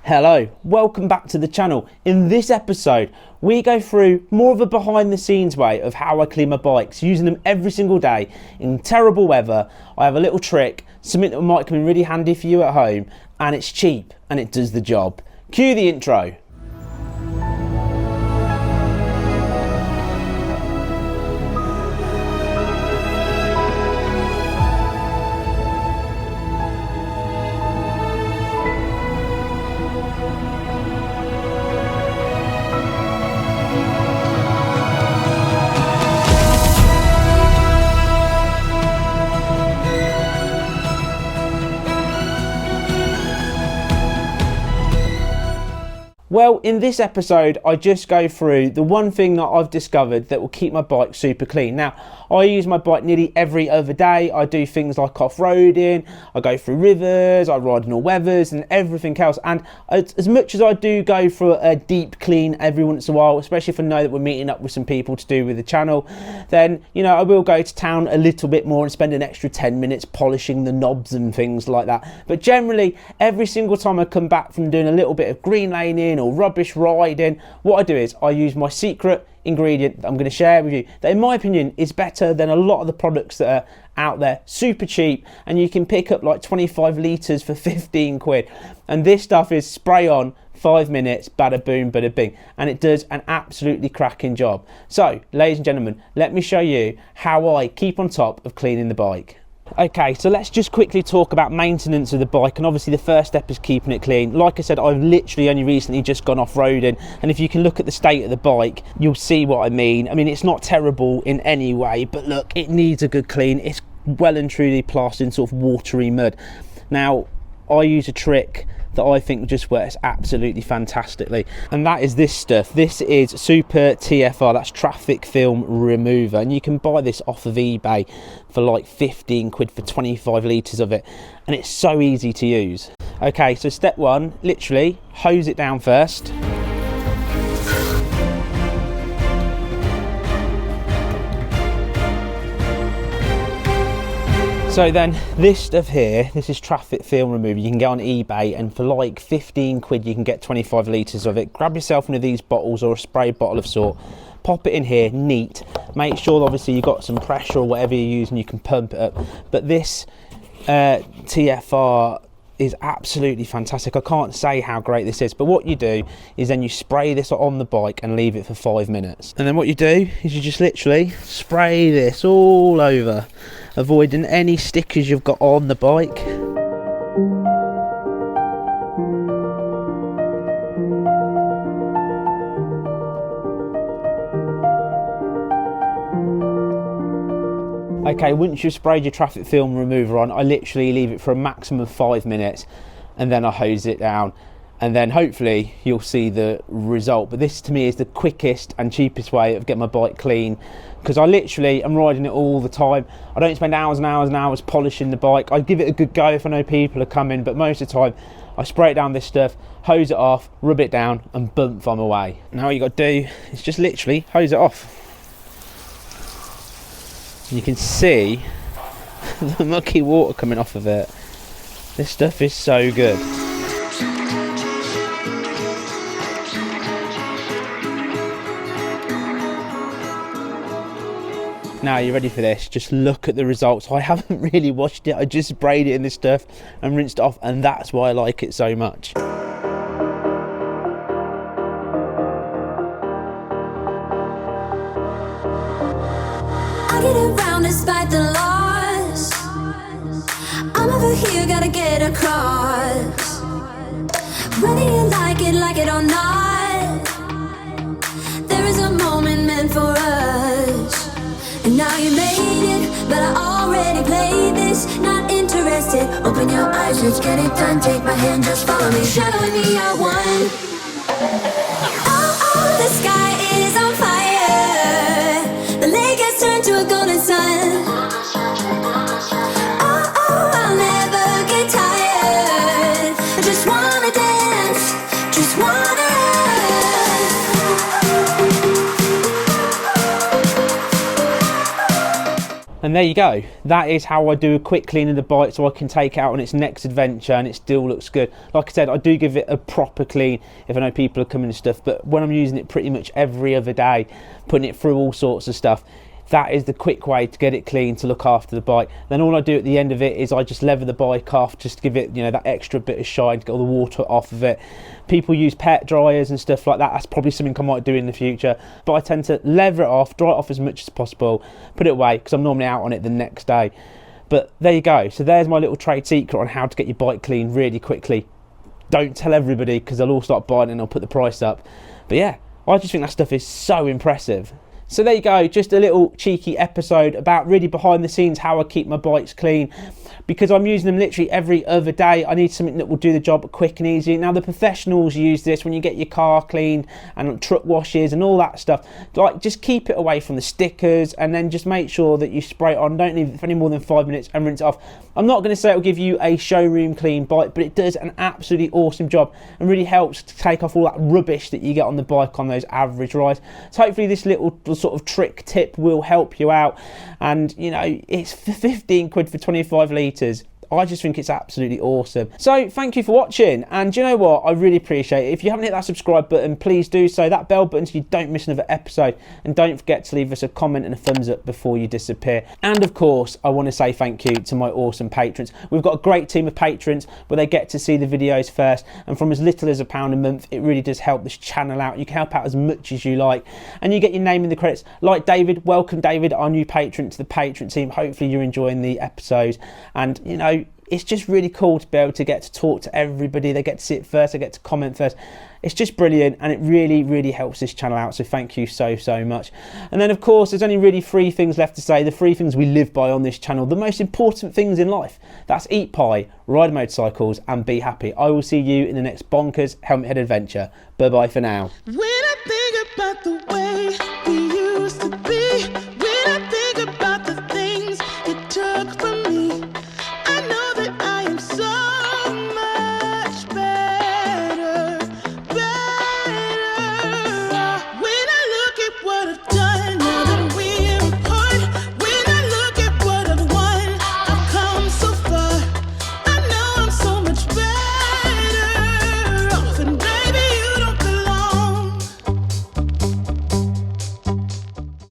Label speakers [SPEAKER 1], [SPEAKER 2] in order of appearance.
[SPEAKER 1] Hello, welcome back to the channel. In this episode, we go through more of a behind the scenes way of how I clean my bikes, using them every single day in terrible weather. I have a little trick, something that might come in really handy for you at home, and it's cheap and it does the job. Cue the intro. Well, in this episode, I just go through the one thing that I've discovered that will keep my bike super clean. Now, I use my bike nearly every other day. I do things like off-roading, I go through rivers, I ride in all weathers and everything else. And as much as I do go for a deep clean every once in a while, especially if I know that we're meeting up with some people to do with the channel, then, you know, I will go to town a little bit more and spend an extra 10 minutes polishing the knobs and things like that. But generally, every single time I come back from doing a little bit of green laning or rubbish riding, what I do is I use my secret ingredient that I'm going to share with you that in my opinion is better than a lot of the products that are out there, super cheap, and you can pick up like 25 litres for 15 quid. And this stuff is spray on, 5 minutes, bada boom, bada bing, and it does an absolutely cracking job. So, ladies and gentlemen, let me show you how I keep on top of cleaning the bike. Okay, so let's just quickly talk about maintenance of the bike, and obviously the first step is keeping it clean. Like I said, I've literally only recently just gone off-roading, and if you can look at the state of the bike, you'll see what I mean. I mean, it's not terrible in any way, but look, it needs a good clean. It's well and truly plastered in sort of watery mud. Now, I use a trick that I think just works absolutely fantastically, and that is this stuff. This is Super TFR, that's traffic film remover, and you can buy this off of eBay for like 15 quid for 25 litres of it, and it's so easy to use. Okay, so step one, literally hose it down first. So then this stuff here, this is traffic film remover. You can get on eBay, and for like 15 quid you can get 25 litres of it. Grab yourself one of these bottles or a spray bottle of sort, pop it in here neat, make sure obviously you've got some pressure or whatever you're using, you can pump it up. But this TFR is absolutely fantastic. I can't say how great this is, but what you do is then you spray this on the bike and leave it for 5 minutes. And then what you do is you just literally spray this all over, avoiding any stickers you've got on the bike. Okay, once you've sprayed your traffic film remover on, I literally leave it for a maximum of 5 minutes, and then I hose it down, and then hopefully you'll see the result. But this to me is the quickest and cheapest way of getting my bike clean, because I literally am riding it all the time. I don't spend hours and hours and hours polishing the bike. I give it a good go if I know people are coming, but most of the time I spray it down this stuff, hose it off, rub it down, and bump, I'm away. Now all you got to do is just literally hose it off. You can see the mucky water coming off of it. This stuff is so good. Now, you ready for this? Just look at the results. I haven't really washed it. I just sprayed it in this stuff and rinsed it off, and that's why I like it so much.
[SPEAKER 2] I get around despite the loss. I'm over here, gotta get across. Whether you like it or not, there is a moment meant for us. And now you made it, but I already played this. Not interested, open your eyes, let's get it done. Take my hand, just follow me. Shadowing me, I won. Oh, the sky is on fire. The lake has turned to a golden sun. Oh, I'll never get tired. I just wanna dance, just wanna run.
[SPEAKER 1] And there you go. That is how I do a quick clean of the bike so I can take it out on its next adventure and it still looks good. Like I said, I do give it a proper clean if I know people are coming and stuff, but when I'm using it pretty much every other day, putting it through all sorts of stuff, that is the quick way to get it clean, to look after the bike. Then all I do at the end of it is I just leather the bike off, just to give it, you know, that extra bit of shine, to get all the water off of it. People use pet dryers and stuff like that. That's probably something I might do in the future, but I tend to leather it off, dry it off as much as possible, put it away, because I'm normally out on it the next day. But there you go. So there's my little trade secret on how to get your bike clean really quickly. Don't tell everybody, because they'll all start buying it and I'll put the price up. But yeah, I just think that stuff is so impressive. So there you go, just a little cheeky episode about really behind the scenes how I keep my bikes clean, because I'm using them literally every other day. I need something that will do the job quick and easy. Now the professionals use this when you get your car cleaned and truck washes and all that stuff. Like, just keep it away from the stickers and then just make sure that you spray it on. Don't leave it for any more than 5 minutes and rinse it off. I'm not going to say it'll give you a showroom clean bike, but it does an absolutely awesome job and really helps to take off all that rubbish that you get on the bike on those average rides. So hopefully this little sort of trick tip will help you out. And you know, it's 15 quid for 25 litres. I just think it's absolutely awesome. So thank you for watching, and do you know what, I really appreciate it. If you haven't hit that subscribe button, please do so, that bell button, so you don't miss another episode, and don't forget to leave us a comment and a thumbs up before you disappear. And of course, I want to say thank you to my awesome patrons. We've got a great team of patrons where they get to see the videos first, and from as little as £1 a month, it really does help this channel out. You can help out as much as you like, and you get your name in the credits. Like David, welcome David, our new patron, to the patron team. Hopefully you're enjoying the episodes, and you know, it's just really cool to be able to get to talk to everybody. They get to see it first, they get to comment first. It's just brilliant, and it really, really helps this channel out. So thank you so, so much. And then of course, there's only really 3 things left to say. The 3 things we live by on this channel, the most important things in life. That's eat pie, ride motorcycles, and be happy. I will see you in the next bonkers helmet head adventure. Bye bye for now.